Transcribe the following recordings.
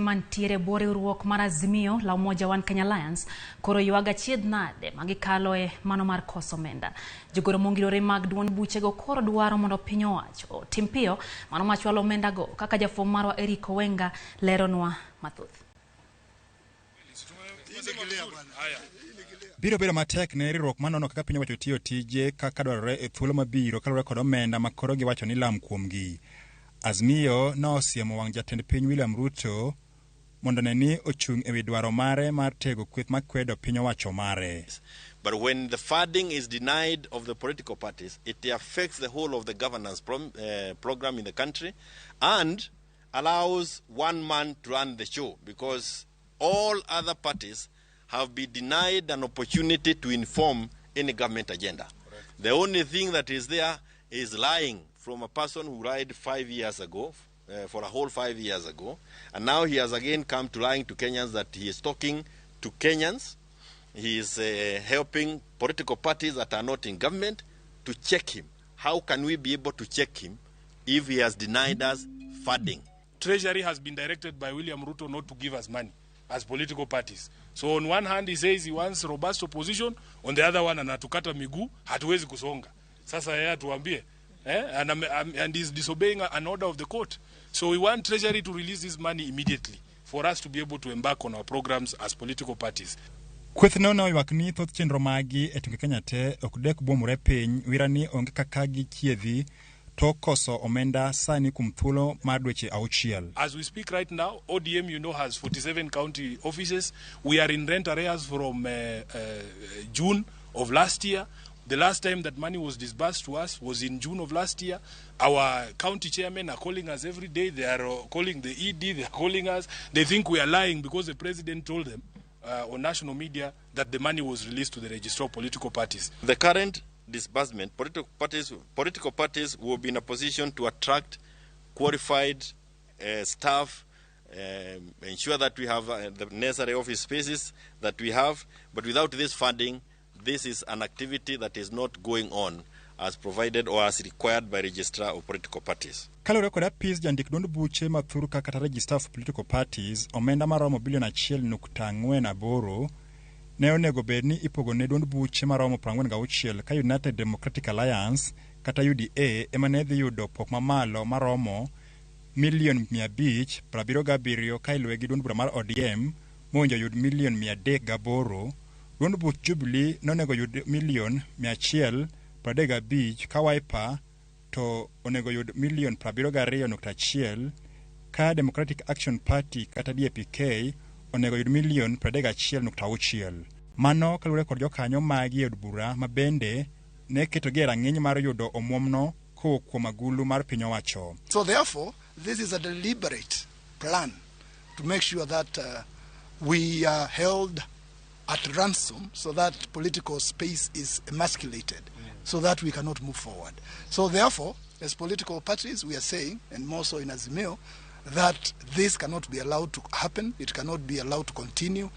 mantiere bore uruok mar Azimio la Umoja One Kenya Alliance koro ywak achiedh nade magikalo e mano mar koso omenda. Jogoro mongirore mag duond buche go koro dwaro mondo piny owacho tim piyo mano machwalo omenda go kaka jafwambo marwa Wenga leronwa mathoth. Biro bedo matek ne riwruok manono kaka piny owacho tiyo tije kaka dwarore e thuolo mabiro kalure kod omenda makoro giwacho ni lam kuomgi. Azimio nosiemo wang' jatend piny William Ruto mondo neni ochung' ewi dwaro mare mar tego kweth makwedo piny owacho mare. But when the funding is denied of the political parties, it affects the whole of the governance program in the country and allows one man to run the show, because all other parties have been denied an opportunity to inform any government agenda. Correct. The only thing that is there is lying from a person who lied 5 years ago, for a whole 5 years ago, and now he has again come to lying to Kenyans that he is talking to Kenyans. He is helping political parties that are not in government to check him. How can we be able to check him if he has denied us funding? Treasury has been directed by William Ruto not to give us money as political parties. So on one hand he says he wants robust opposition, on the other one anatukata miguu, hatuwezi kusonga. Sasa yeye atuambie, and he's disobeying an order of the court. So we want Treasury to release this money immediately for us to be able to embark on our programs as political parties. Kweth nono ywak ni thoth chenro magi e tunge Kenya te okdek buomore piny wirani onge kaka gichiedhi to koso omenda sani kum thuolo mar dweche auchiel. As we speak right now, ODM, has 47 county offices. We are in rent arrears from June of last year. The last time that money was disbursed to us was in June of last year. Our county chairmen are calling us every day. They are calling the ED, they are calling us. They think we are lying because the president told them on national media that the money was released to the registrar of political parties. The current disbursement, political parties will be in a position to attract qualified staff, ensure that we have the necessary office spaces that we have, but without this funding, this is an activity that is not going on as provided or as required by registrar of political parties. Kalore koda pis jandik duond buche mathuru kata register of political parties omenda maromo bilion 1.48 ne onego bed ni ipogo ne duond buche maromo 46 ka United Democratic Alliance kata UDA ema ne dhi yudo pok mamalo maromo milion 577 ka iluwe gi duond bura mar ODM monjo yud milion 308. Duond buch Jubilee nonego yud milion 135 ka Wiper to onego yud milion 72.1 ka Democratic Action Party kata DAPK onego yud milion 31.6. Mano kalure kod jokanyo magi od bura mabende ne ketogi rang'iny mar yudo omuomno kuom agulu mar piny owacho. So therefore, this is a deliberate plan to make sure that we are held at ransom so that political space is emasculated, so that we cannot move forward. So therefore, as political parties, we are saying, and more so in Azimio, that this cannot be allowed to happen, it cannot be allowed to continue,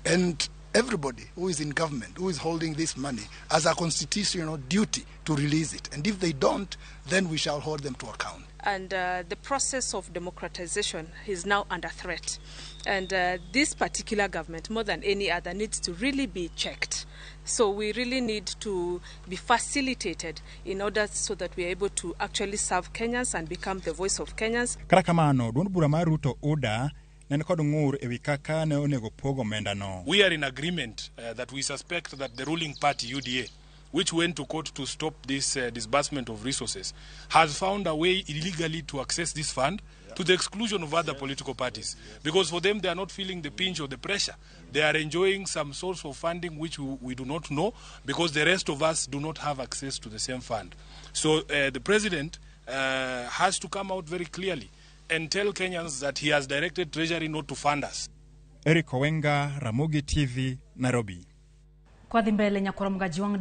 and everybody who is in government, who is holding this money, has a constitutional duty to release it. And if they don't, then we shall hold them to account. And the process of democratization is now under threat. And this particular government, more than any other, needs to really be checked. So we really need to be facilitated in order so that we are able to actually serve Kenyans and become the voice of Kenyans. Kata kamano, duond bura mar Ruto Oda ne kod ng'ur ewi kaka ne onego pogo omenda no. We are in agreement that we suspect that the ruling party, UDA, which went to court to stop this disbursement of resources, has found a way illegally to access this fund to the exclusion of other political parties. Because for them, they are not feeling the pinch or the pressure. They are enjoying some source of funding which we do not know, because the rest of us do not have access to the same fund. So the president has to come out very clearly and tell Kenyans that he has directed Treasury not to fund us. Wenga, Ramogi TV, Nairobi. Kwa dhimbele nyakoro mga jiwang